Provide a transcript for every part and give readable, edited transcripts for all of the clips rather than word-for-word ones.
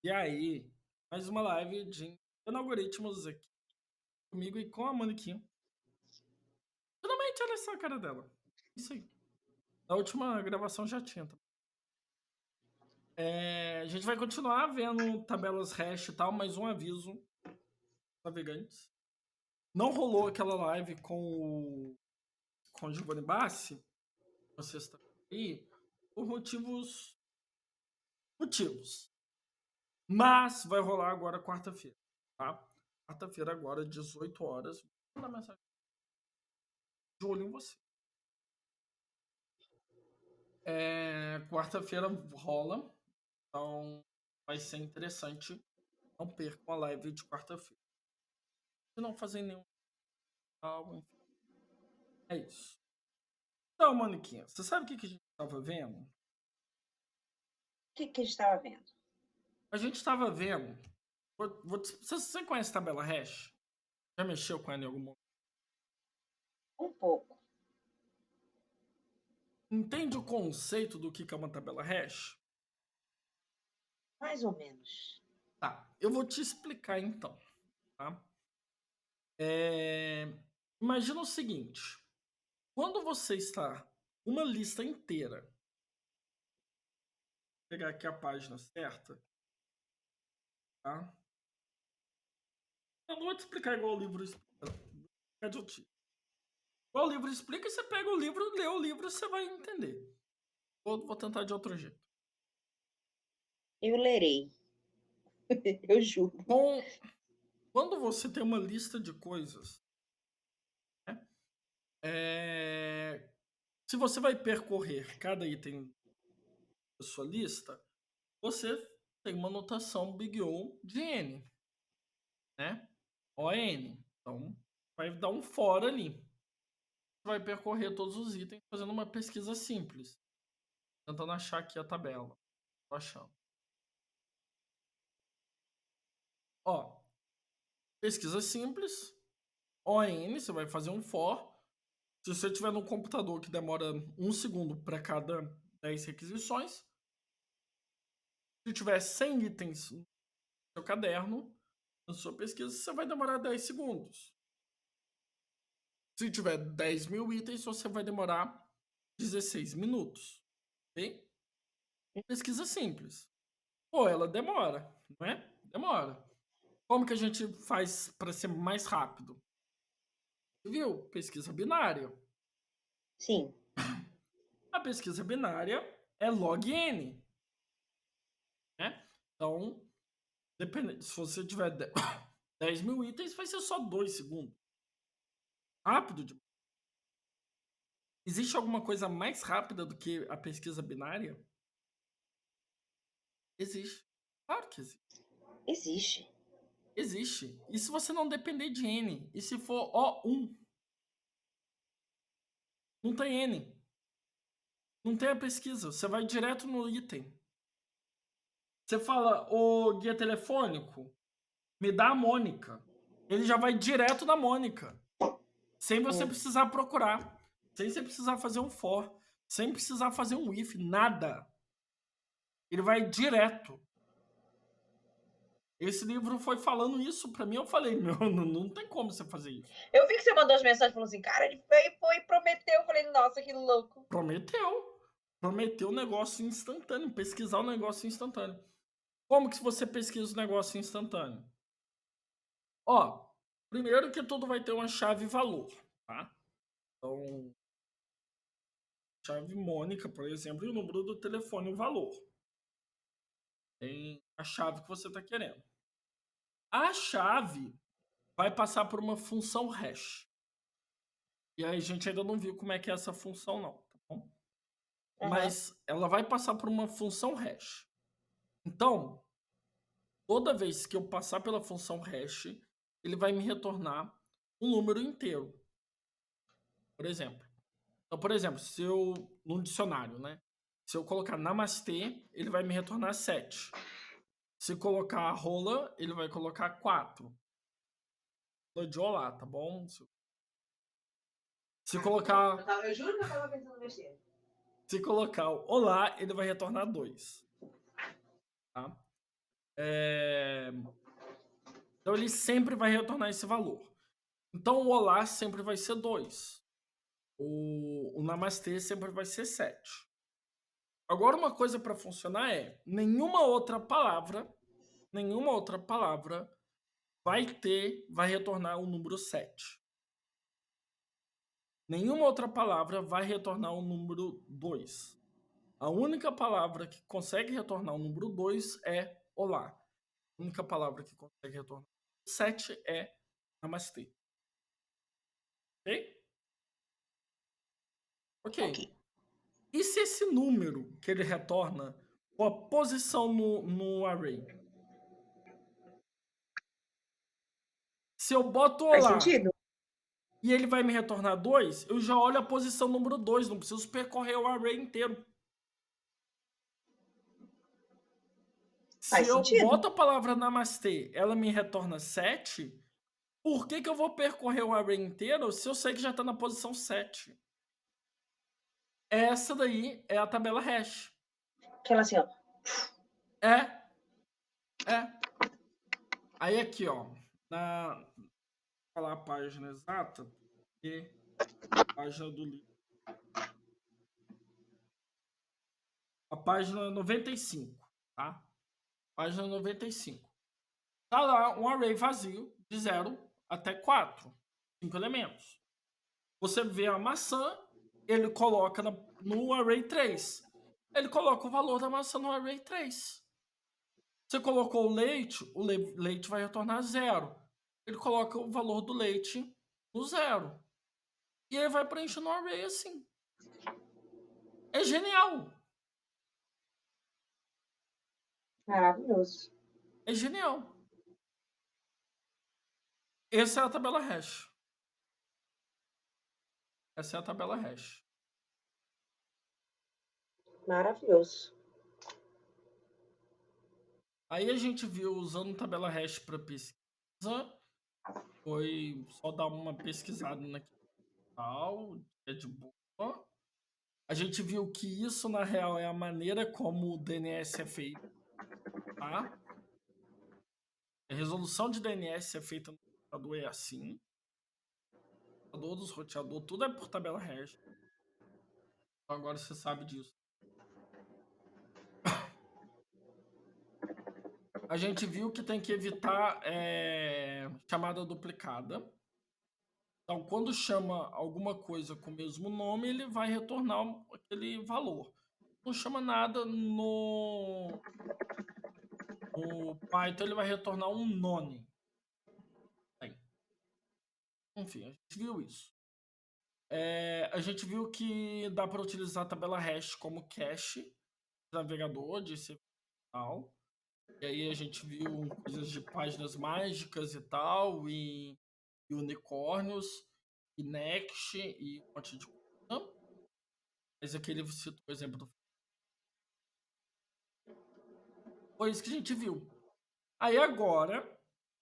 E aí, mais uma live de algoritmos aqui comigo e com a Manequim. Finalmente, olha só a cara dela. Isso aí. Na última gravação já tinha. A gente vai continuar vendo tabelas hash e tal, mas um aviso, navegantes. Não rolou aquela live com o Giovanni Bassi, na sexta aí, por motivos. Mas vai rolar agora quarta-feira, tá? Quarta-feira agora, 18 horas. Vou mandar mensagem de olho em você. Quarta-feira rola, então vai ser interessante. Não percam a live de quarta-feira. Se não fazer nenhum tal, enfim. É isso. Então, Maniquinha, você sabe o que a gente estava vendo? Que a gente estava vendo? A gente estava vendo. Você conhece tabela hash? Já mexeu com ela em algum momento? Um pouco, Entende o conceito do que é uma tabela hash? mais ou menos. Tá, eu vou te explicar então. Tá? É, Imagina o seguinte: quando você está uma lista inteira, vou pegar aqui a página certa, tá? Eu não vou te explicar igual o livro explica. Igual o livro explica, você pega o livro, lê o livro, você vai entender. Vou tentar de outro jeito. Eu lerei, eu juro. Com, Quando você tem uma lista de coisas, né? É, se você vai percorrer cada item da sua lista, você tem uma notação Big O de N, né? ON. Então, vai dar um for ali. Você vai percorrer todos os itens fazendo uma pesquisa simples, tentando achar aqui a tabela. Tô achando. Ó, pesquisa simples, ON, você vai fazer um for. Se você tiver no computador que demora 1 segundo para cada 10 requisições, se tiver 100 itens no seu caderno, na sua pesquisa, você vai demorar 10 segundos. Se tiver 10.000 itens, você vai demorar 16 minutos. Ok? Pesquisa simples. Pô, ela demora, não é? Demora. Como que a gente faz para ser mais rápido? Viu? Pesquisa binária. Sim, A pesquisa binária é log n, né? Então, se você tiver 10.000 itens, vai ser só 2 segundos. Rápido demais. Existe alguma coisa mais rápida do que a pesquisa binária? Existe. Claro que existe. existe. Existe. E se você não depender de N? E se for O1? Não tem N. Não tem a pesquisa. Você vai direto no item. Você fala, o guia telefônico, me dá a Mônica. Ele já vai direto na Mônica. Sem você Hum. precisar procurar. Sem você precisar fazer um for. Sem precisar fazer um if. Nada. Ele vai direto. Esse livro foi falando isso pra mim. Eu falei, meu, não tem como você fazer isso. Eu vi que você mandou as mensagens falando assim, cara, ele veio e prometeu. Eu falei, nossa, que louco. Prometeu. Prometeu o negócio instantâneo. Pesquisar o negócio instantâneo. Como que você pesquisa o negócio instantâneo? Ó, primeiro que tudo vai ter uma chave valor, tá? Então, chave Mônica, por exemplo, e o número do telefone, o valor. Tem a chave que você está querendo. A chave vai passar por uma função hash. E aí a gente ainda não viu como é que é essa função, não, tá bom? Aham. Mas ela vai passar por uma função hash. Então, toda vez que eu passar pela função hash, ele vai me retornar um número inteiro, por exemplo. Então, por exemplo, se eu, num dicionário, né? Se eu colocar namastê, ele vai me retornar 7. Se colocar rola, ele vai colocar 4. De olá, tá bom? Se colocar. Eu juro que eu tava pensando besteira. Se colocar olá, ele vai retornar 2. Tá? Então, ele sempre vai retornar esse valor. Então, o olá sempre vai ser 2. O namastê sempre vai ser 7. Agora, uma coisa para funcionar é nenhuma outra palavra vai retornar o número 7. Nenhuma outra palavra vai retornar o número 2. A única palavra que consegue retornar o número 2 é olá. A única palavra que consegue retornar o número 7 é namastê. Ok? Ok. Ok. E se esse número que ele retorna for a posição no array? Se eu boto Faz olá sentido? e ele vai me retornar 2, eu já olho a posição número 2, não preciso percorrer o array inteiro. Se Faz eu sentido. boto a palavra namastê, ela me retorna 7, por que eu vou percorrer o array inteiro se eu sei que já está na posição 7? Essa daí é a tabela hash. Aquela assim, ó. É. Aí aqui, ó, vou falar a página exata, porque a página do livro. A página 95, tá? Página 95. Tá lá um array vazio de 0 até 4. 5 elementos. Você vê a maçã, ele coloca no array 3. Ele coloca o valor da maçã no array 3. Você colocou o leite vai retornar 0. Ele coloca o valor do leite no 0. E ele vai preencher no array assim. É genial. Maravilhoso. É genial. Essa é a tabela hash. Essa é a tabela hash. Maravilhoso. Aí a gente viu usando tabela hash para pesquisa. Foi só dar uma pesquisada naquilo tal, é de boa. A gente viu que isso, na real, é a maneira como o DNS é feito, tá? A resolução de DNS é feita no computador, é assim. O computador dos roteador, tudo é por tabela hash. Então agora você sabe disso. A gente viu que tem que evitar chamada duplicada. Então, quando chama alguma coisa com o mesmo nome, ele vai retornar aquele valor. Não chama nada no Python, ele vai retornar um none. Enfim, a gente viu isso. A gente viu que dá para utilizar a tabela hash como cache de navegador, de servidor e tal. E aí a gente viu coisas de páginas mágicas e tal, e unicórnios, e Next, e um monte de coisa. Mas aqui ele cita o exemplo do. Foi isso que a gente viu. Aí agora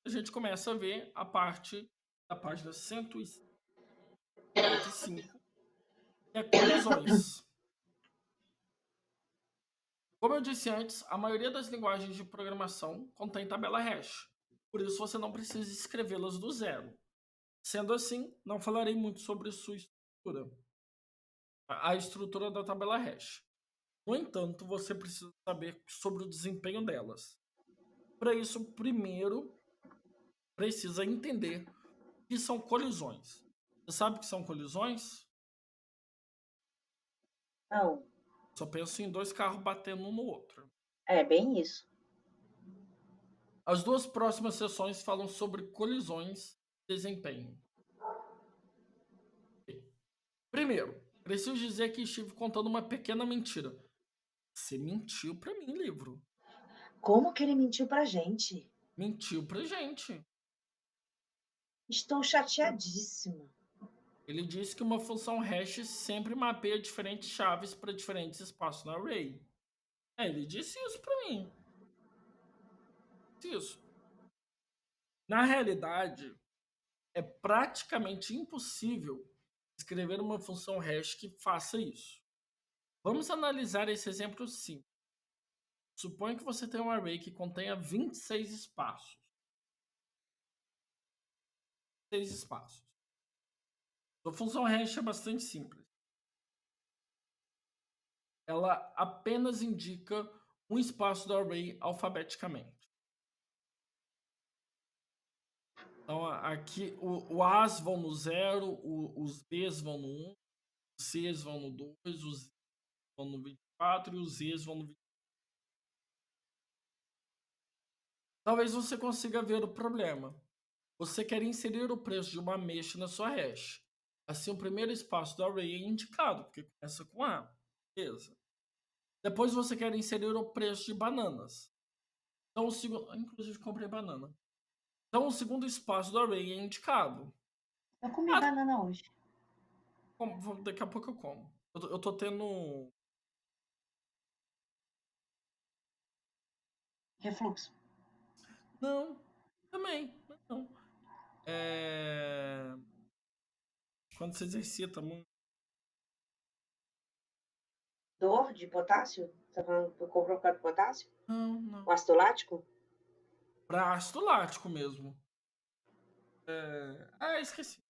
a gente começa a ver a parte da página 155, que é colisões. Como eu disse antes, a maioria das linguagens de programação contém tabela hash. Por isso você não precisa escrevê-las do zero. Sendo assim, não falarei muito sobre sua estrutura, a estrutura da tabela hash. No entanto, você precisa saber sobre o desempenho delas. Para isso, primeiro, precisa entender o que são colisões. Você sabe o que são colisões? Não. Só penso em dois carros batendo um no outro. É bem isso. As duas próximas sessões falam sobre colisões e desempenho. Primeiro, preciso dizer que estive contando uma pequena mentira. Você mentiu para mim, livro. Como que ele mentiu pra gente? Mentiu pra gente. Estou chateadíssima. Ele disse que uma função hash sempre mapeia diferentes chaves para diferentes espaços no array. Ele disse isso para mim. Isso. Na realidade, é praticamente impossível escrever uma função hash que faça isso. Vamos analisar esse exemplo simples. Suponha que você tem um array que contenha 26 espaços. 6 espaços. A função hash é bastante simples. Ela apenas indica um espaço do array alfabeticamente. Então, aqui o A's vão no 0, os B's vão no 1, os C's vão no 2, os Z's vão no 24 e os Z's vão no 20. Talvez você consiga ver o problema. Você quer inserir o preço de uma ameixa na sua hash. Assim, o primeiro espaço do array é indicado, porque começa com A. Beleza. Depois você quer inserir o preço de bananas. Então, o segundo... Inclusive, comprei banana. Então, o segundo espaço do array é indicado. Eu comi banana hoje. Daqui a pouco eu como. Eu tô tendo... Refluxo. Não, também. Não. Quando você exercita muito. Dor de potássio? Tá falando que comprou por causa do potássio? Não. O ácido lático? Pra ácido lático mesmo. Esqueci.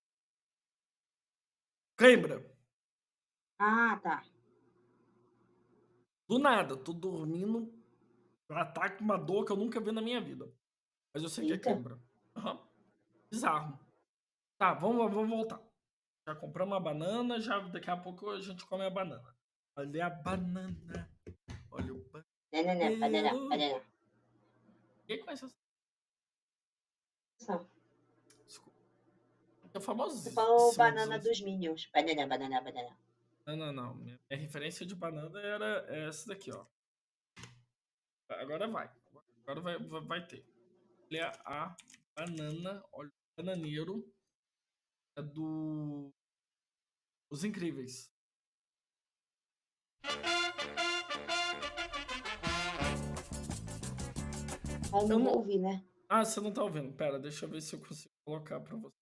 Cãibra. Ah, tá. Do nada, tô dormindo. Ataque uma dor que eu nunca vi na minha vida. Mas eu sei que é Eita. cãibra. Bizarro. Tá, vamos voltar. Já compramos uma banana, já daqui a pouco a gente come a banana. Olha a banana. Olha o Banana. Quem conhece essa? Só. Desculpa. É famosíssima. Você falou banana dos Minions. Banana. Não. Minha referência de banana era essa daqui, ó. Agora vai. Agora vai ter. Olha a banana. Olha o bananeiro. É do... Os Incríveis. Eu não vou ouvir, né? Ah, você não tá ouvindo. Pera, deixa eu ver se eu consigo colocar pra você.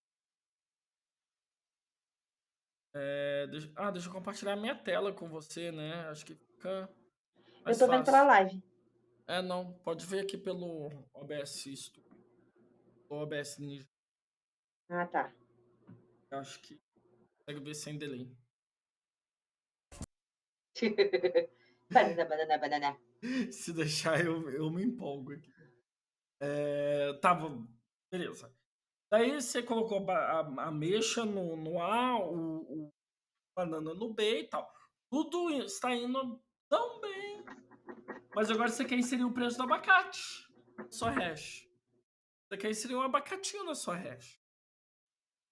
Deixa eu compartilhar a minha tela com você, né? Acho que fica mais Eu tô vendo pela fácil. live. Não. Pode ver aqui pelo OBS Studio. Ou OBS Ninja. Ah, tá. Acho que consegue ver sem delay. Banana. Se deixar, eu me empolgo aqui. Beleza. Daí você colocou a ameixa no A, o banana no B e tal. Tudo está indo tão bem. Mas agora você quer inserir o preço do abacate. Só hash. Você quer inserir um abacatinho na sua hash.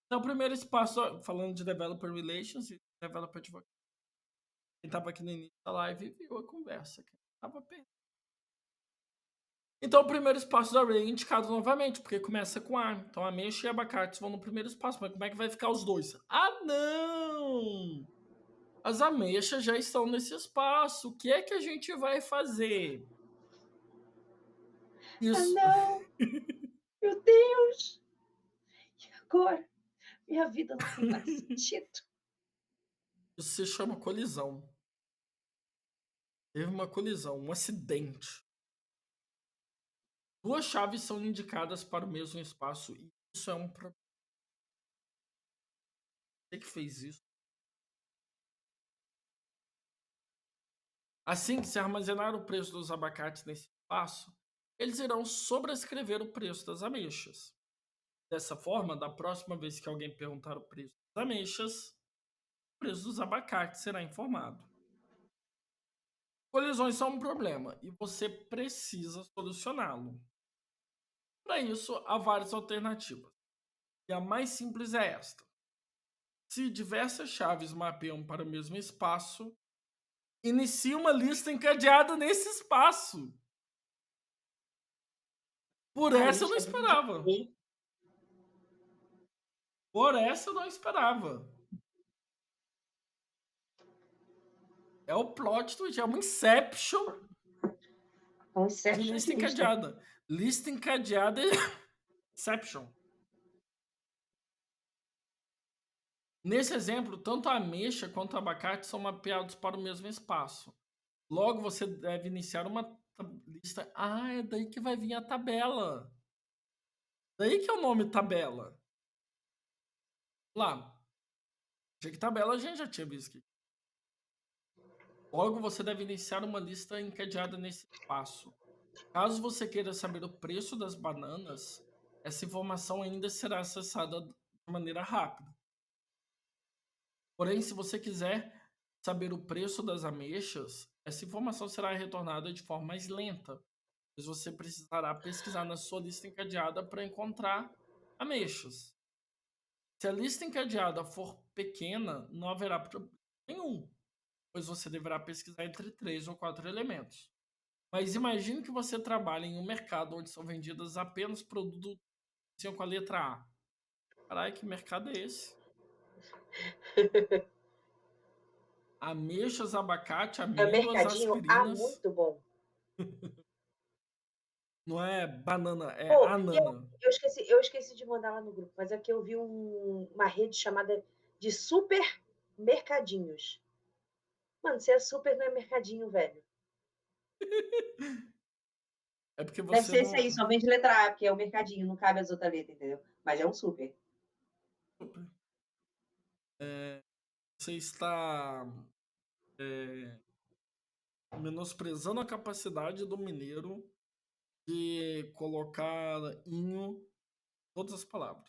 Então, o primeiro espaço, falando de Developer Relations e Developer Advocacy. Quem estava aqui no início da live viu a conversa. Tava perto. Então, o primeiro espaço do array é indicado novamente, porque começa com A. Então, ameixa e abacate vão no primeiro espaço. Mas como é que vai ficar os dois? Ah, não! As ameixas já estão nesse espaço. O que é que a gente vai fazer? Isso. Ah, não! Meu Deus! E agora? Minha vida não tem mais sentido. Isso se chama colisão. Teve uma colisão, um acidente. Duas chaves são indicadas para o mesmo espaço e isso é um problema. Você que fez isso? Assim que se armazenar o preço dos abacates nesse espaço, eles irão sobrescrever o preço das ameixas. Dessa forma, da próxima vez que alguém perguntar o preço das ameixas, o preço dos abacates será informado. Colisões são um problema e você precisa solucioná-lo. Para isso, há várias alternativas. E a mais simples é esta. Se diversas chaves mapeiam para o mesmo espaço, inicie uma lista encadeada nesse espaço. Por essa eu não esperava. Por essa eu não esperava. É o plot twist, é uma Inception. Um Inception de lista de encadeada. Lista encadeada é Inception. Nesse exemplo, tanto a ameixa quanto o abacate são mapeados para o mesmo espaço. Logo, você deve iniciar uma lista. Ah, é daí que vai vir a tabela. Daí que é o nome tabela. Lá. Já que tabela a gente já tinha visto aqui. Logo, você deve iniciar uma lista encadeada nesse espaço. Caso você queira saber o preço das bananas, essa informação ainda será acessada de maneira rápida. Porém, se você quiser saber o preço das ameixas, essa informação será retornada de forma mais lenta, pois você precisará pesquisar na sua lista encadeada para encontrar ameixas. Se a lista encadeada for pequena, não haverá problema nenhum, pois você deverá pesquisar entre 3 ou 4 elementos. Mas imagine que você trabalha em um mercado onde são vendidas apenas produtos com a letra A. Caralho, que mercado é esse? Ameixas, abacate, É o amêndoas, mercadinho A aspirinas. muito bom. Não é banana, é Pô, anana. eu esqueci de mandar lá no grupo, mas aqui eu vi uma rede chamada de supermercadinhos. Mano, se é super, não é mercadinho, velho. É porque Deve você ser esse aí, não. somente letra A, porque é o mercadinho, não cabe as outras letras, entendeu? Mas é um super. Você está menosprezando a capacidade do mineiro de colocar inho em todas as palavras.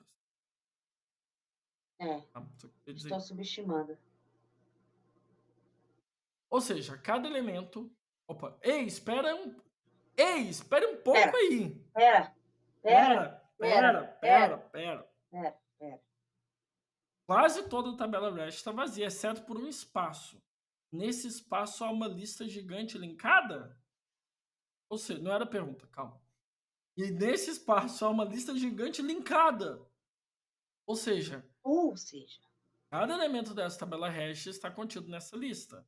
É, Tá? Só queria dizer estou isso. subestimando. Ou seja, cada elemento. Opa, espere um pouco Pera, aí. pera, pera, Pera, pera, pera, pera, pera, pera. pera, pera. Quase toda a tabela REST está vazia, exceto por um espaço. Nesse espaço há uma lista gigante linkada? Ou seja, não era pergunta, calma. E nesse espaço há uma lista gigante linkada. Ou seja, Ou seja, cada elemento dessa tabela hash está contido nessa lista.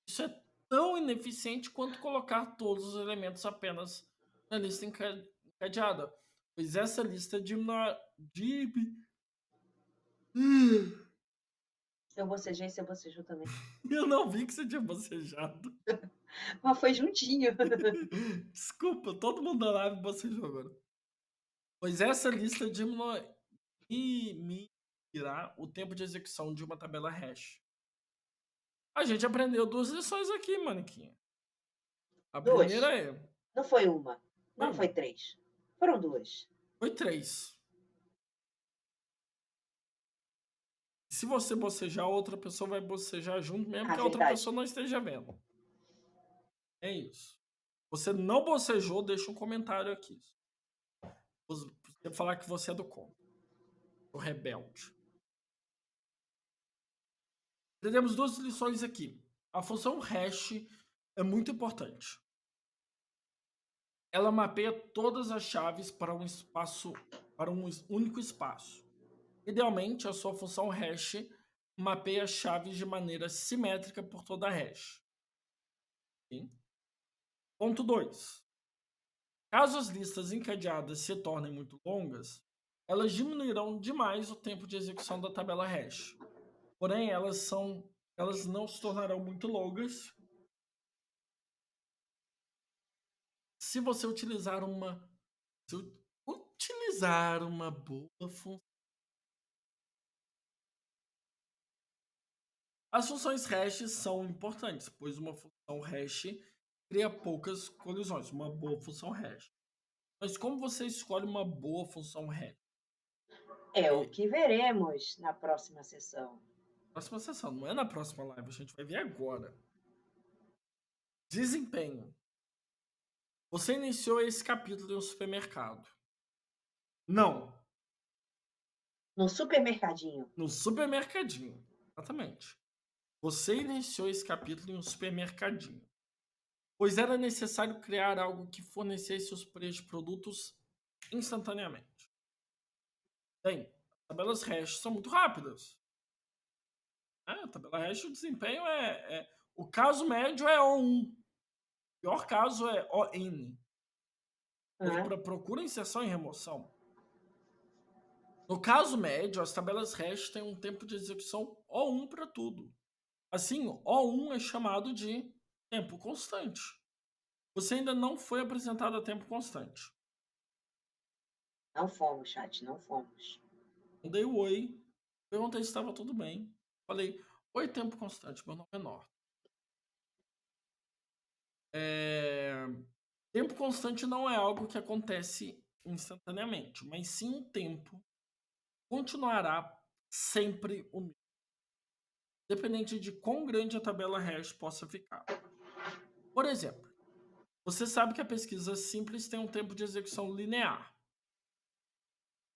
Isso é tão ineficiente quanto colocar todos os elementos apenas na lista encadeada. Pois essa lista diminui. eu bocejei, você bocejou também. Eu não vi que você tinha bocejado. Mas foi juntinho. Desculpa, todo mundo da live bocejou agora. Pois essa lista diminuirá o tempo de execução de uma tabela hash. A gente aprendeu 2 lições aqui, manequinha. A primeira Duas. é. Não foi uma. Foi Não foi uma. três. Foram duas. Foi 3. Se você bocejar, outra pessoa vai bocejar junto, mesmo Ah, que a outra verdade. pessoa não esteja vendo. É isso. Você não bocejou, deixa um comentário aqui. Você falar que você é do contra. O rebelde. Teremos 2 lições aqui. A função hash é muito importante. Ela mapeia todas as chaves para um espaço, para um único espaço. Idealmente, a sua função hash mapeia as chaves de maneira simétrica por toda a hash. Sim? Ponto 2. Caso as listas encadeadas se tornem muito longas, elas diminuirão demais o tempo de execução da tabela hash. Porém, elas não se tornarão muito longas se você utilizar uma boa função. As funções hash são importantes, pois uma função hash cria poucas colisões, uma boa função hash. Mas como você escolhe uma boa função hash? É o E, que veremos na próxima sessão. próxima sessão, não é na próxima live, a gente vai ver agora. Desempenho. Você iniciou esse capítulo em um supermercado. Não, No supermercadinho. no supermercadinho. Exatamente. Você iniciou esse capítulo em um supermercadinho, pois era necessário criar algo que fornecesse os preços de produtos instantaneamente. Bem, as tabelas hash são muito rápidas. A tabela hash, o desempenho o caso médio é O1. O pior caso é ON. Uhum. Para procura, inserção e remoção. No caso médio, as tabelas hash têm um tempo de execução O1 para tudo. Assim, O1 é chamado de tempo constante. Você ainda não foi apresentado a tempo constante. Não fomos, chat, não fomos. Eu dei o oi, perguntei se estava tudo bem. Falei, oi, tempo constante, meu nome é Norton. Tempo constante não é algo que acontece instantaneamente, mas sim um tempo continuará sempre o mesmo, dependente de quão grande a tabela hash possa ficar. Por exemplo, você sabe que a pesquisa simples tem um tempo de execução linear.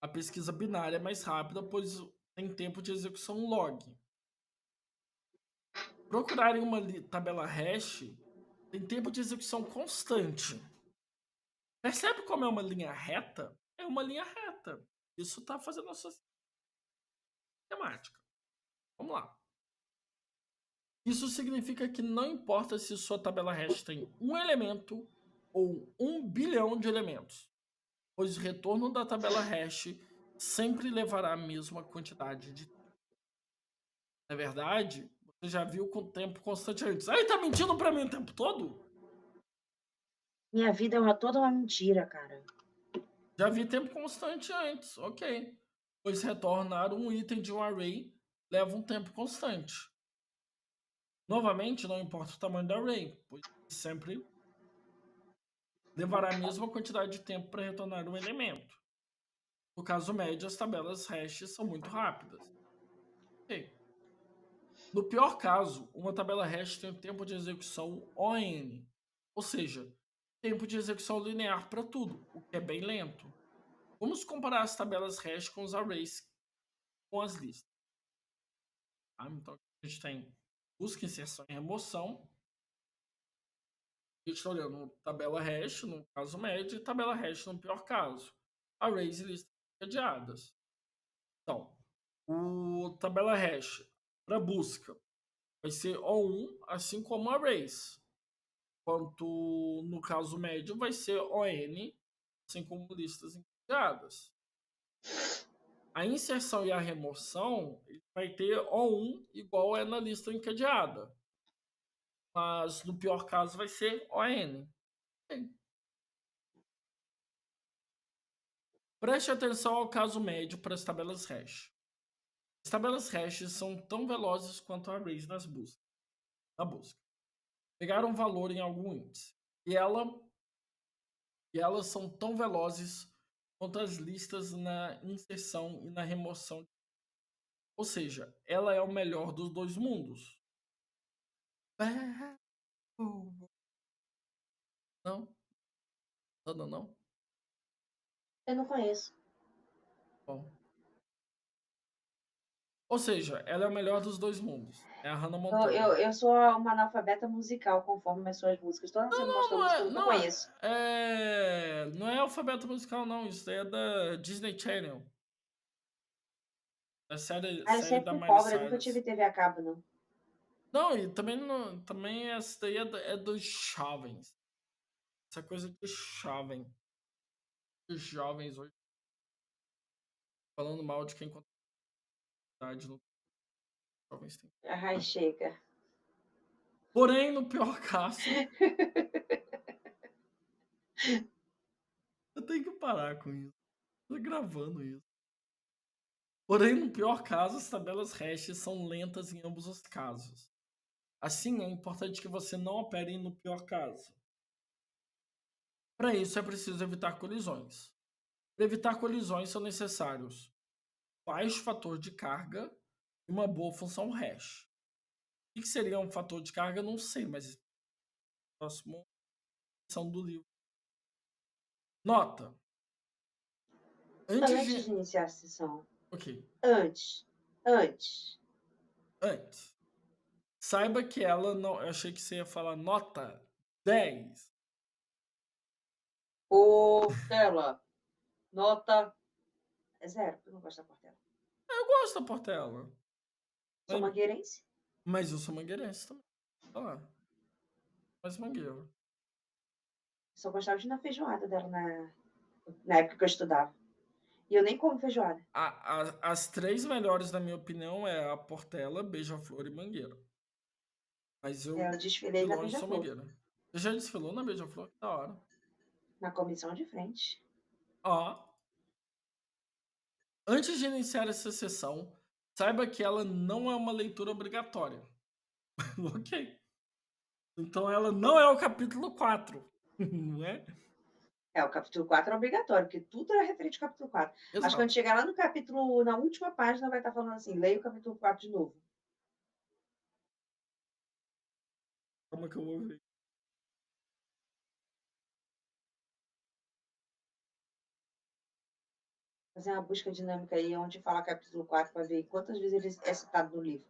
A pesquisa binária é mais rápida, pois tem tempo de execução log. Procurar em uma tabela hash tem tempo de execução constante. Percebe como é uma linha reta? É uma linha reta. Isso está fazendo a sua temática. Vamos lá. Isso significa que não importa se sua tabela hash tem um elemento ou 1 bilhão de elementos, pois o retorno da tabela hash sempre levará a mesma quantidade de tempo. Na verdade, você já viu com tempo constante antes. Aí tá mentindo pra mim o tempo todo? Minha vida é toda uma mentira, cara. Já vi tempo constante antes, ok. Pois retornar um item de um array leva um tempo constante. Novamente, não importa o tamanho do array, pois sempre levará a mesma quantidade de tempo para retornar um elemento. No caso médio, as tabelas hash são muito rápidas. Okay. No pior caso, uma tabela hash tem um tempo de execução ON, ou seja, tempo de execução linear para tudo, o que é bem lento. Vamos comparar as tabelas hash com os arrays, com as listas. Então, a gente tem busca, inserção e remoção. A gente está olhando tabela hash no caso médio e tabela hash no pior caso. Arrays e listas encadeadas. Então, o tabela hash para busca vai ser O1, assim como arrays. Enquanto no caso médio vai ser ON, assim como listas encadeadas. A inserção e a remoção vai ter O1 igual é na lista encadeada. Mas no pior caso vai ser ON. Preste atenção ao caso médio para as tabelas hash. As tabelas hash são tão velozes quanto arrays na busca. Pegar um valor em algum índice. E elas são tão velozes quanto as listas na inserção e na remoção. Ou seja, ela é o melhor dos dois mundos. Não? Não? Eu não conheço. Bom. Ou seja, ela é o melhor dos dois mundos. É a Hannah Montana. Eu sou uma analfabeta musical, conforme as suas músicas. Todas você mostra música que eu nunca conheço. Não é alfabeto musical, não. Isso é da Disney Channel. Da série Eu da sempre Miley pobre, eu nunca Cyrus. tive TV a cabo, não. Não, e também essa daí é dos jovens. Essa coisa de jovem. Os jovens hoje. Falando mal de quem conta idade no jovens tem. Ai, chega. Porém, no pior caso. Eu tenho que parar com isso. Tô gravando isso. Porém, no pior caso, as tabelas hash são lentas em ambos os casos. Assim, é importante que você não opere no pior caso. Para isso, é preciso evitar colisões. Para evitar colisões, são necessários baixo fator de carga e uma boa função hash. O que seria um fator de carga? Não sei, mas próximo são do livro. Nota. Antes de iniciar a sessão. Ok. Antes. Saiba que ela não. Eu achei que você ia falar nota 10. Portela. Nota. É 0, eu não gosto da Portela. Eu gosto da Portela. Sou mangueirense? Mas eu sou mangueirense também. Olha lá. Mas mangueiro. Só gostava de ir na feijoada dela na época que eu estudava. E eu nem como feijoada. As três melhores, na minha opinião, é a Portela, Beija-Flor e Mangueira. Mas eu desfilei de na longe sou Beija-Flor. Mangueira. Você já desfilou na Beija-Flor? Que da hora. Na comissão de frente. Ó, antes de iniciar essa sessão, saiba que ela não é uma leitura obrigatória. Ok. Então ela não é o capítulo 4, não é? É, o capítulo 4 é obrigatório, porque tudo é referente ao capítulo 4. Acho que quando Exato. chegar lá no capítulo, na última página, vai estar falando assim, leia o capítulo 4 de novo. Calma que eu vou ver. Fazer uma busca dinâmica aí, onde fala capítulo 4, para ver quantas vezes ele é citado no livro.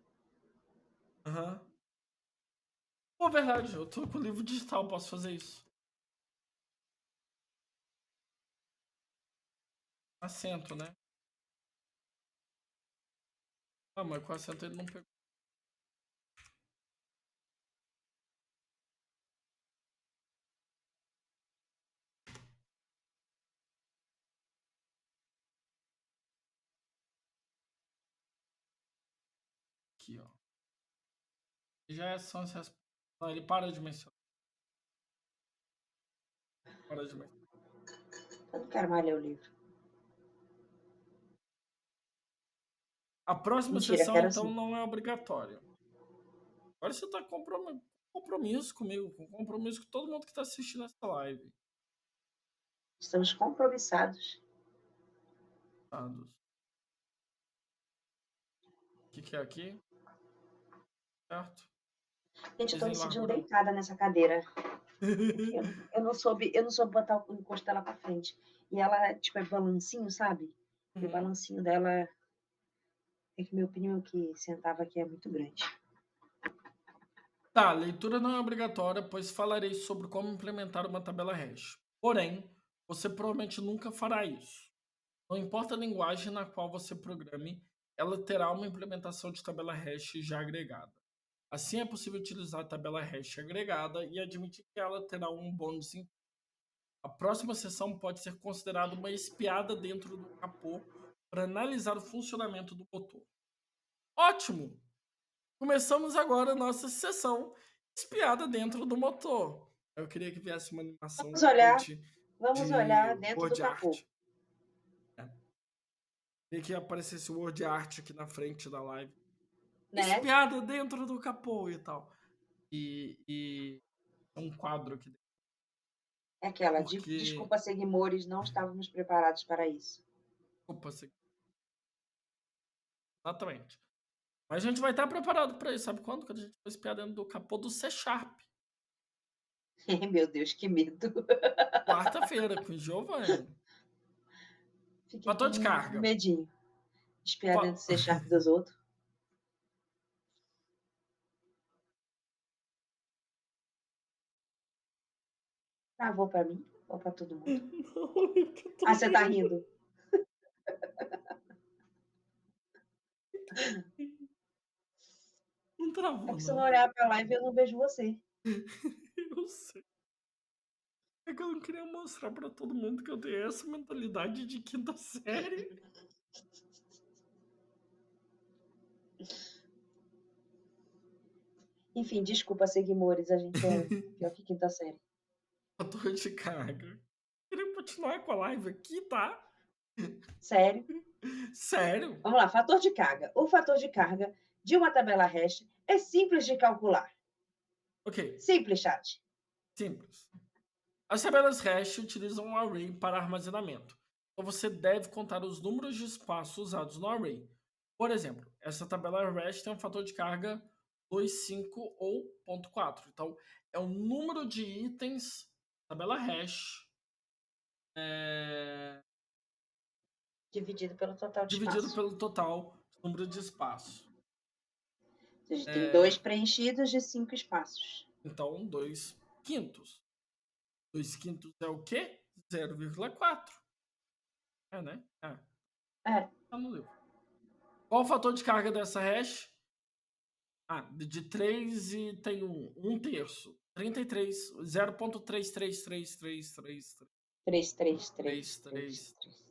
Aham. Pô, verdade, eu tô com o livro digital, posso fazer isso. Acento, né? Ah, mas com acento ele não pegou. Aqui, ó. Já são as respostas. Não, ele para de mencionar. Para de mencionar. Eu não quero mais ler o livro. A próxima Mentira, sessão, quero então, sim. não é obrigatória. Agora você tá com compromisso comigo, com compromisso com todo mundo que tá assistindo essa live. Estamos compromissados. O que é aqui? Certo? Gente, eu tô me Desenho sentindo largura. deitada nessa cadeira. Eu não soube botar o encosto dela pra frente. E ela, tipo, é balancinho, sabe? E o Uhum. balancinho dela, é que meu opinião que sentava aqui é muito grande. Tá, leitura não é obrigatória, pois falarei sobre como implementar uma tabela hash. Porém, você provavelmente nunca fará isso. Não importa a linguagem na qual você programe, ela terá uma implementação de tabela hash já agregada. Assim, é possível utilizar a tabela hash agregada e admitir que ela terá um bom desempenho. A próxima sessão pode ser considerada uma espiada dentro do capô para analisar o funcionamento do motor. Ótimo! Começamos agora a nossa sessão espiada dentro do motor. Eu queria que viesse uma animação Vamos olhar, gigante vamos de olhar dentro do word capô, art. Queria que aparecesse o word art aqui na frente da live. né? Espiada dentro do capô e tal. E é um quadro aqui dentro. É aquela, Porque. desculpa, seguimores, não estávamos preparados para isso. Opa, exatamente. Mas a gente vai estar preparado para isso. Sabe quando? Quando a gente for espiar dentro do capô do C Sharp. Meu Deus, que medo. Quarta-feira, com Giovanni. Fiquei com Fator de um carga. medinho. Espiar dentro do Fa- C Sharp dos outros. Travou para mim ou para todo mundo? Não, é que eu tô Ah, você tá rindo. rindo. Não É travou, que se eu não não. olhar para a live, eu não vejo você. Eu sei. É que eu não queria mostrar pra todo mundo que eu tenho essa mentalidade de quinta série. Enfim, desculpa, seguimores, a gente é pior que quinta série. Fator de carga. Queria continuar com a live aqui, tá? Sério? Sério? Vamos lá, fator de carga. O fator de carga de uma tabela hash é simples de calcular. Ok, Simples, chat. simples. As tabelas hash utilizam um array para armazenamento. Então você deve contar os números de espaço usados no array. Por exemplo, essa tabela hash tem um fator de carga 2, 5 ou 0.4. Então, é o número de itens tabela hash Dividido pelo total de dividido espaço. pelo total número de espaço. A gente tem É, 2 preenchidos de 5 espaços. então, 2 quintos. 2 quintos é o quê? 0,4. É, né? É, É, tá no livro. Qual o fator de carga dessa hash? Ah, de 3 e tem 1 terço. 33, 0,3333333. 3, 3, 3, 3, 3.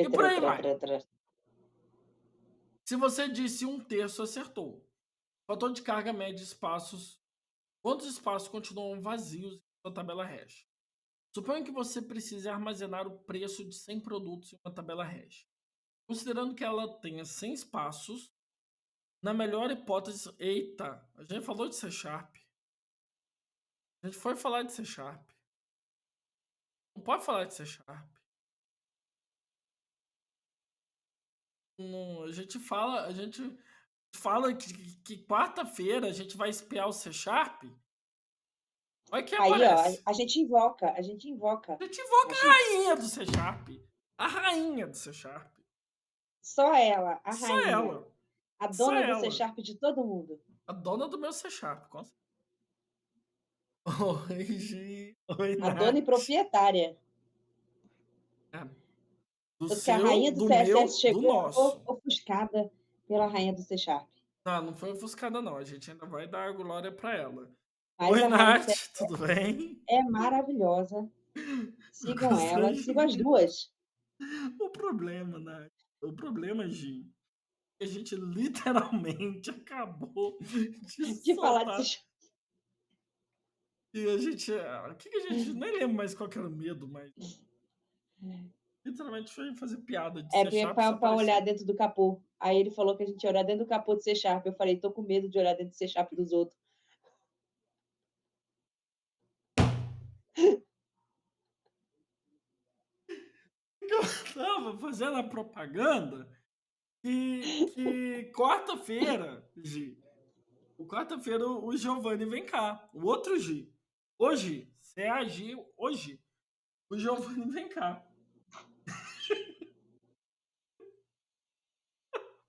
E por aí vai. Se você disse 1 terço, acertou. O fator de carga mede espaços quantos espaços continuam vazios em sua tabela hash? Suponha que você precise armazenar o preço de 100 produtos em uma tabela hash. Considerando que ela tenha 100 espaços, na melhor hipótese... Eita, a gente falou de C Sharp. A gente foi falar de C Sharp. Não pode falar de C Sharp. Não, a gente fala que quarta-feira a gente vai espiar o C Sharp. Olha que Aí, ó, aparece. a gente invoca. A gente A invoca a gente, rainha do C Sharp. A rainha do C Sharp. só ela, a Só rainha, ela. a Só dona do C ela. Sharp de todo mundo. A dona do meu C Sharp. Oi, Gi. Oi, A dona e Nath. proprietária. É, do Tanto que a seu, rainha do do CSS meu, do chegou nosso. ofuscada pela rainha do C Sharp. Não foi ofuscada, não. A gente ainda vai dar a glória pra ela. Mas Oi, a rainha do Nath. CSS Tudo bem? é maravilhosa. Sigam ela, sigam as Constrangimento. duas. O problema, Nath. O problema, Gi, é que a gente literalmente acabou de De falar de C soltar. Sharp. E a gente. O que a gente. Nem lembro mais qual que era o medo, mas. Literalmente foi fazer piada de É C Sharp só para olhar apareceu. dentro do capô. Aí ele falou que a gente ia olhar dentro do capô de C Sharp. Eu falei, tô com medo de olhar dentro do C Sharp dos outros. Eu tava fazendo a propaganda que quarta-feira, Gi. Quarta-feira o Giovanni vem cá. O outro Gi. Hoje, se é a Gi, hoje, o Giovanni vem cá.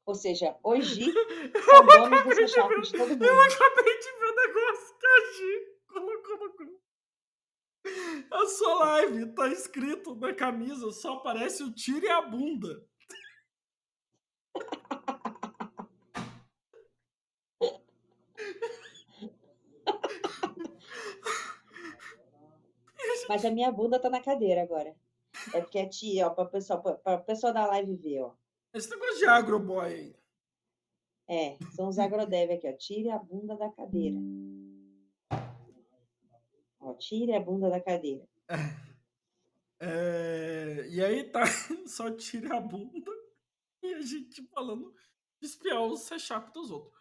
Ou seja, hoje são donos do C Sharp de todo Eu mundo. acabei de ver o negócio que a Gi colocou no grupo. A sua live tá escrito na camisa, só aparece o tiro e a bunda. Mas a minha bunda tá na cadeira agora. É porque é tia, ó, para o pessoal da live ver, ó. Esse negócio de agroboy aí. É, são os agrodev aqui, ó. Tire a bunda da cadeira. Ó, tire a bunda da cadeira. E aí tá, só tire a bunda e a gente falando de espiar o C Sharp dos outros.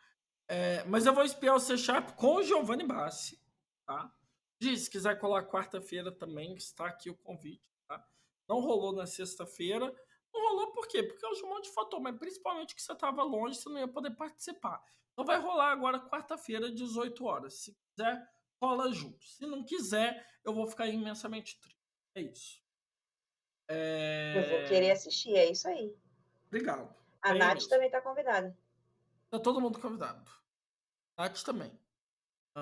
Mas eu vou espiar o C Sharp com o Giovanni Bassi, tá? Diz, se quiser colar quarta-feira também, está aqui o convite, tá? Não rolou na sexta-feira. Não rolou por quê? Porque hoje um monte de fator, mas principalmente que você estava longe, você não ia poder participar. Então vai rolar agora quarta-feira, 18 horas. Se quiser, rola junto. Se não quiser, eu vou ficar imensamente triste. É isso. Eu vou querer assistir, é isso aí. Obrigado. A É Nath mesmo. também tá convidada. Tá todo mundo convidado. Nath também.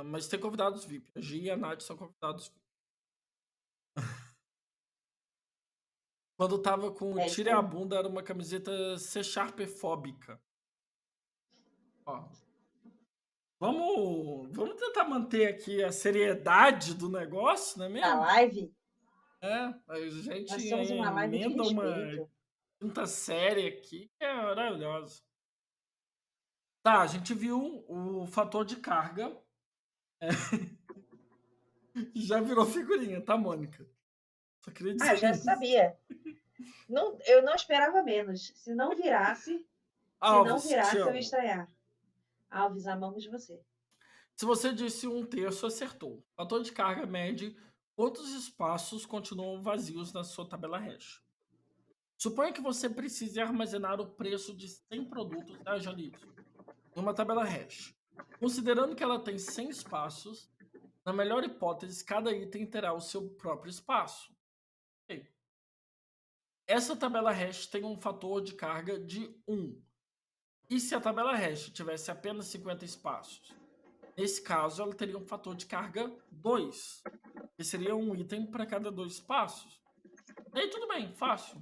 Mas tem convidados VIP. A Gi e a Nath são convidados VIP. Quando tava com o É isso Tire a aí. Bunda, era uma camiseta C Sharpfóbica. Ó. Vamos tentar manter aqui a seriedade do negócio, não é Da mesmo? live, A gente nós somos uma live de emenda uma respeito. quinta série aqui que é maravilhosa. Tá, a gente viu o fator de carga. Já virou figurinha, tá, Mônica? Só queria Ah, dizer já isso. sabia. Não, eu não esperava menos. Se não Alves, te virasse, eu ia amo. estranhar. Alves, amamos você. Se você disse um terço, acertou. Fator de carga mede quantos espaços continuam vazios na sua tabela hash. Suponha que você precise armazenar o preço de 100 produtos da Janito em uma tabela hash. Considerando que ela tem 100 espaços, na melhor hipótese, cada item terá o seu próprio espaço. Ok. Essa tabela hash tem um fator de carga de 1. E se a tabela hash tivesse apenas 50 espaços? Nesse caso, ela teria um fator de carga 2, que seria um item para cada 2 espaços. E aí tudo bem, fácil.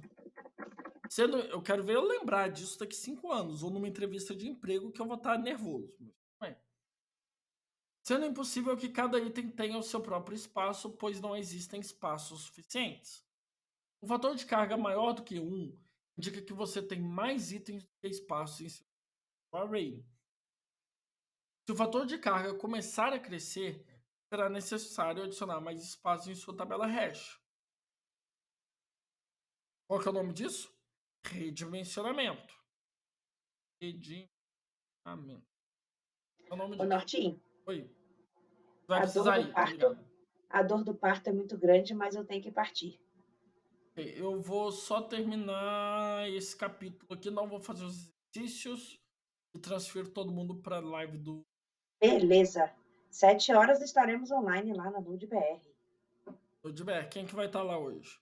Eu quero ver eu lembrar disso daqui 5 anos, ou numa entrevista de emprego que eu vou estar nervoso. Bem, sendo impossível que cada item tenha o seu próprio espaço, pois não existem espaços suficientes. Um fator de carga maior do que 1 indica que você tem mais itens do que espaços em seu array. Se o fator de carga começar a crescer, será necessário adicionar mais espaço em sua tabela hash. Qual que é o nome disso? Redimensionamento. Redimensionamento. É o nome Ô, disso. Nortinho, Oi. Vai a dor precisar do ir, tô parto, ligado. a dor do parto é muito grande, mas eu tenho que partir. Ok, eu vou só terminar esse capítulo aqui, não vou fazer os exercícios e transfiro todo mundo para a live do Beleza. 7 horas estaremos online lá na Nude BR. Dber. Quem que vai estar lá hoje?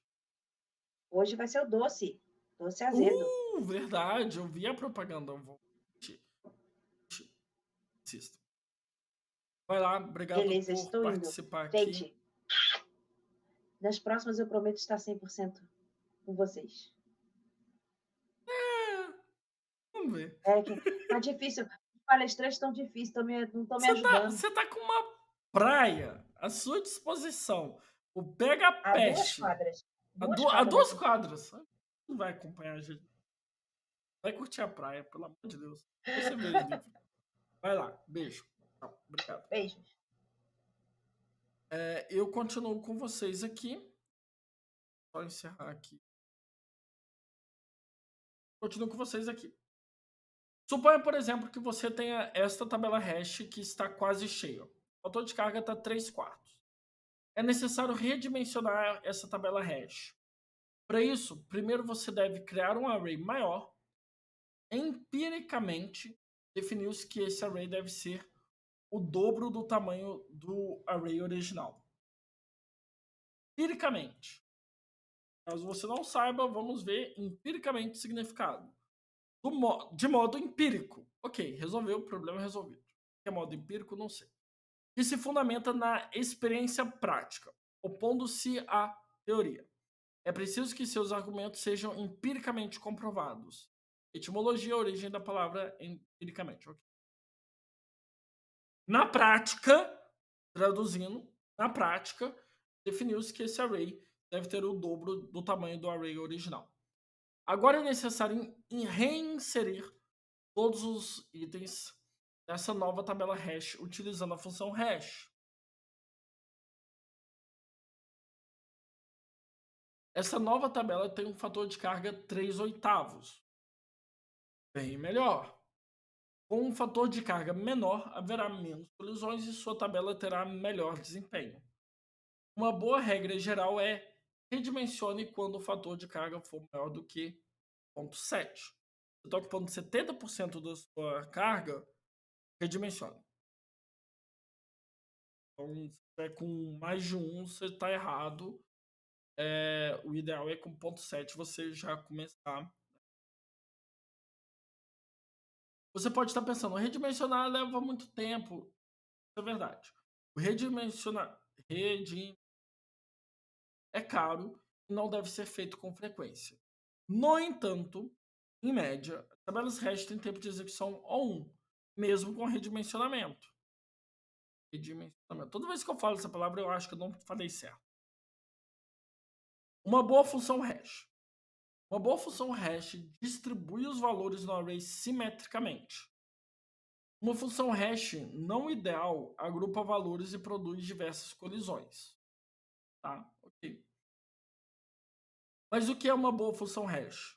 Hoje vai ser o doce. Doce azedo. Verdade, eu vi a propaganda. Eu vou assistir. Vai lá, obrigado Beleza, por estou indo. participar aqui. Gente, nas próximas eu prometo estar 100% com vocês. É, vamos ver. É que tá difícil. Os palestrantes estão difíceis, não estão me ajudando. Você tá com uma praia à sua disposição. O Pega Há duas Peste. quadras. A, Duas a quadras duas aqui. quadras. Não vai acompanhar a gente. Vai curtir a praia, pelo amor de Deus. Depois você vê os livros. Vai lá. Beijo. Tchau. Obrigado. Beijos. Eu continuo com vocês aqui. Só encerrar aqui. Continuo com vocês aqui. Suponha, por exemplo, que você tenha esta tabela hash que está quase cheia. O fator de carga está 3/4. É necessário redimensionar essa tabela hash. Para isso, primeiro você deve criar um array maior. Empiricamente, definiu-se que esse array deve ser o dobro do tamanho do array original. Empiricamente. Caso você não saiba, vamos ver empiricamente o significado. De modo empírico. Ok, resolveu, o problema é resolvido. Que é modo empírico, não sei. Que se fundamenta na experiência prática, opondo-se à teoria. É preciso que seus argumentos sejam empiricamente comprovados. Etimologia, origem da palavra empiricamente. Okay. Na prática, traduzindo, na prática, definiu-se que esse array deve ter o dobro do tamanho do array original. Agora é necessário reinserir todos os itens dessa nova tabela hash utilizando a função hash. Essa nova tabela tem um fator de carga 3/8. Bem melhor. Com um fator de carga menor, haverá menos colisões e sua tabela terá melhor desempenho. Uma boa regra geral é redimensione quando o fator de carga for maior do que 0,7. Se você está ocupando 70% da sua carga, redimensione. Então, se tiver com mais de um, você está errado. O ideal é com 0,7 você já começar. Você pode estar pensando, redimensionar leva muito tempo. Isso é verdade. O redimensionar é caro e não deve ser feito com frequência. No entanto, em média, as tabelas hash têm tempo de execução O1, mesmo com redimensionamento. Toda vez que eu falo essa palavra, eu acho que eu não falei certo. Uma boa função hash. Uma boa função hash distribui os valores no array simetricamente. Uma função hash não ideal agrupa valores e produz diversas colisões. Tá? Ok. Mas o que é uma boa função hash?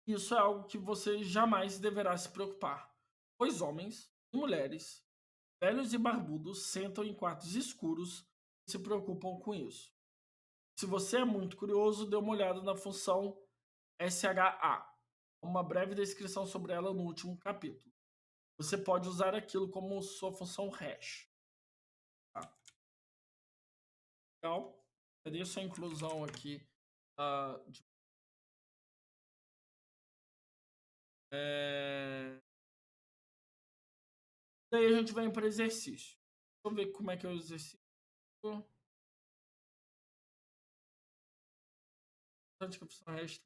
Isso é algo que você jamais deverá se preocupar, pois homens e mulheres, velhos e barbudos, sentam em quartos escuros e se preocupam com isso. Se você é muito curioso, dê uma olhada na função SHA, uma breve descrição sobre ela no último capítulo. Você pode usar aquilo como sua função hash. Tá? Legal? Cadê sua inclusão aqui? Daí a gente vem para exercício. Deixa eu ver como é que é o exercício. Importante que a função hash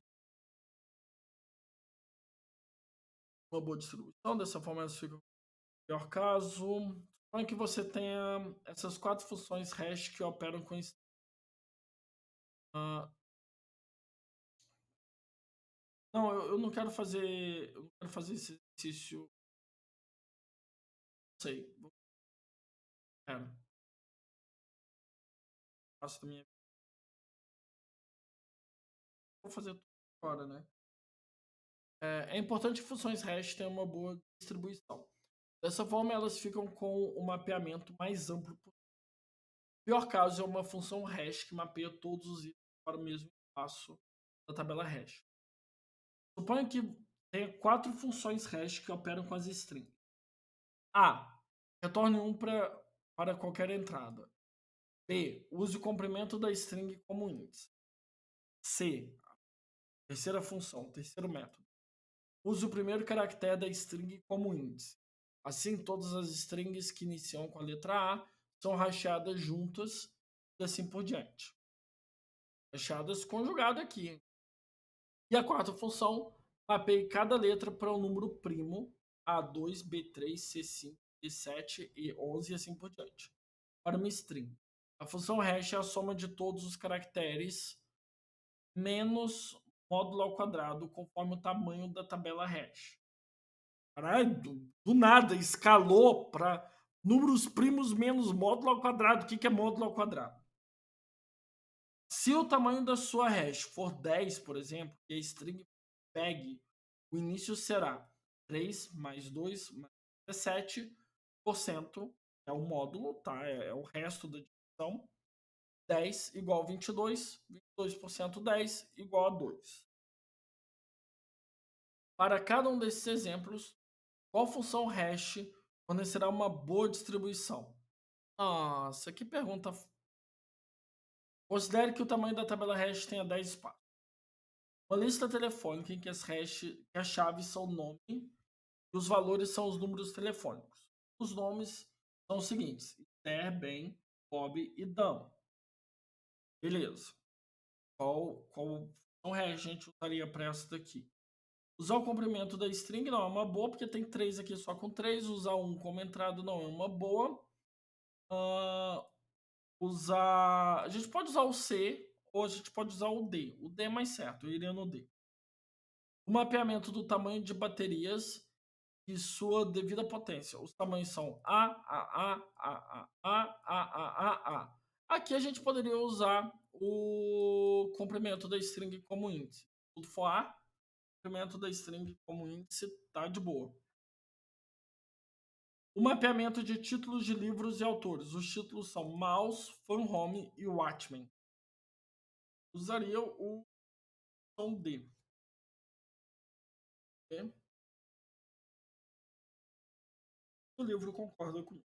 uma boa distribuição, dessa forma elas ficam no pior caso. Suponha que você tenha essas 4 funções hash que operam com não, eu não quero fazer. Eu não quero fazer esse exercício. Não sei. Quero. faço da minha vida. Vou fazer tudo agora, né? É importante que funções hash tenham uma boa distribuição. Dessa forma, elas ficam com o mapeamento mais amplo possível. O pior caso é uma função hash que mapeia todos os itens para o mesmo espaço da tabela hash. Suponha que tenha 4 funções hash que operam com as strings. A. Retorne 1 para qualquer entrada. B. Use o comprimento da string como índice. C. Terceira função, terceiro método. Use o primeiro caractere da string como índice. Assim, todas as strings que iniciam com a letra A são rachadas juntas e assim por diante. Rachadas conjugado aqui. E a quarta função, mapeie cada letra para um número primo A2, B3, C5, D7 e 11 e assim por diante. Para uma string. A função hash é a soma de todos os caracteres menos módulo ao quadrado conforme o tamanho da tabela hash. Caralho, do nada escalou para números primos menos módulo ao quadrado. O que é módulo ao quadrado? Se o tamanho da sua hash for 10, por exemplo, e a string PEG, o início será 3 mais 2 mais 17%, é o módulo, tá? É o resto da divisão. 10 igual a 22, 22% 10 igual a 2. Para cada um desses exemplos, qual função hash fornecerá uma boa distribuição? Nossa, que pergunta. Considere que o tamanho da tabela hash tenha 10 espaços. Uma lista telefônica em que as chaves são o nome e os valores são os números telefônicos. Os nomes são os seguintes: Esther, Ben, Bob e Dan. Beleza. Qual função hash a gente usaria para essa daqui? Usar o comprimento da string não é uma boa, porque tem 3 aqui só com 3. Usar 1 como entrada não é uma boa. A gente pode usar o C ou a gente pode usar o D. O D é mais certo, eu iria no D. O mapeamento do tamanho de baterias e sua devida potência. Os tamanhos são A, A, A, A, A, A, A, A, A. Aqui a gente poderia usar o comprimento da string como índice. Se tudo for A, o comprimento da string como índice tá de boa. O mapeamento de títulos de livros e autores. Os títulos são Mouse, Fun Home e Watchmen. Usaria o som D. Okay? O livro concorda comigo.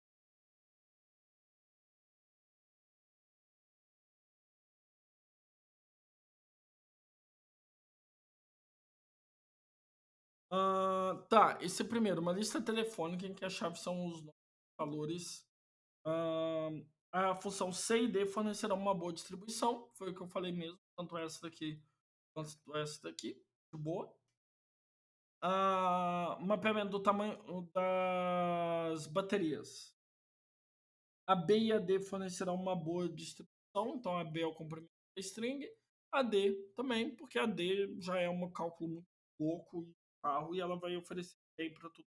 Tá, esse é primeiro, uma lista telefônica em que as chaves são os valores. A função C e D fornecerá uma boa distribuição, foi o que eu falei mesmo, tanto essa daqui quanto essa daqui, de boa. Mapeamento do tamanho das baterias. A B e a D fornecerão uma boa distribuição, então a B é o comprimento da string, a D também, porque a D já é um cálculo muito louco e carro e ela vai oferecer bem para tudo.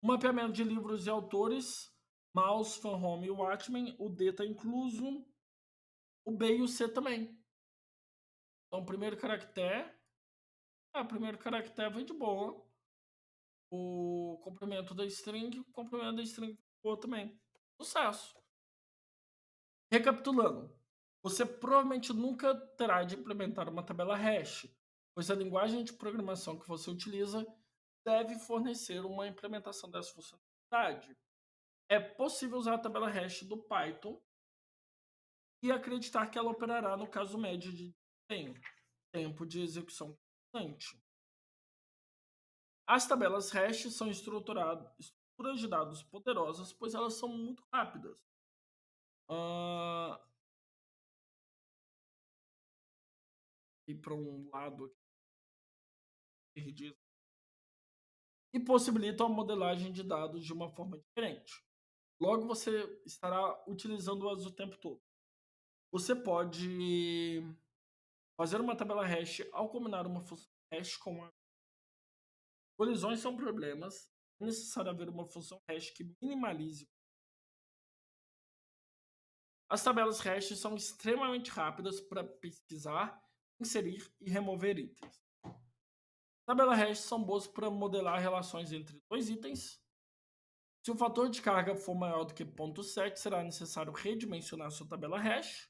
O mapeamento de livros e autores, Mouse, Fan Home e Watchmen, o D está incluso, o B e o C também. Então, o primeiro caractere vem de boa. O comprimento da string boa também. Sucesso! Recapitulando, você provavelmente nunca terá de implementar uma tabela hash, pois a linguagem de programação que você utiliza deve fornecer uma implementação dessa funcionalidade. É possível usar a tabela hash do Python e acreditar que ela operará no caso médio de tempo de execução constante. As tabelas hash são estruturas de dados poderosas, pois elas são muito rápidas. E para um lado aqui, e possibilitam a modelagem de dados de uma forma diferente. Logo, você estará utilizando-as o tempo todo. Você pode fazer uma tabela hash ao combinar uma função hash com a colisões são problemas. É necessário haver uma função hash que minimize As tabelas hash são extremamente rápidas para pesquisar, inserir e remover itens. Tabelas hash são boas para modelar relações entre dois itens. Se o fator de carga for maior do que 0,7, será necessário redimensionar sua tabela hash.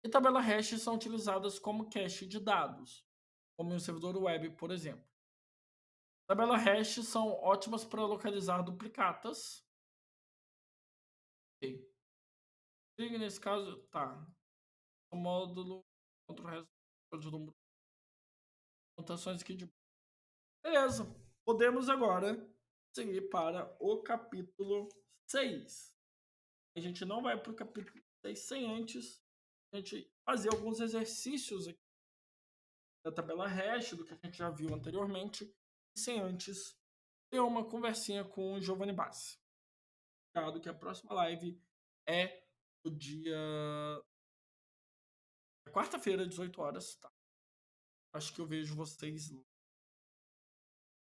E tabelas hash são utilizadas como cache de dados, como em um servidor web, por exemplo. Tabelas hash são ótimas para localizar duplicatas. Ok. String, nesse caso, tá. O módulo contra o resto do número. Anotações aqui de. Beleza. Podemos agora seguir para o capítulo 6. A gente não vai para o capítulo 6 sem antes a gente fazer alguns exercícios aqui da tabela hash, do que a gente já viu anteriormente, sem antes ter uma conversinha com o Giovanni Bassi. Que a próxima live é no dia quarta-feira, 18 horas, tá? Acho que eu vejo vocês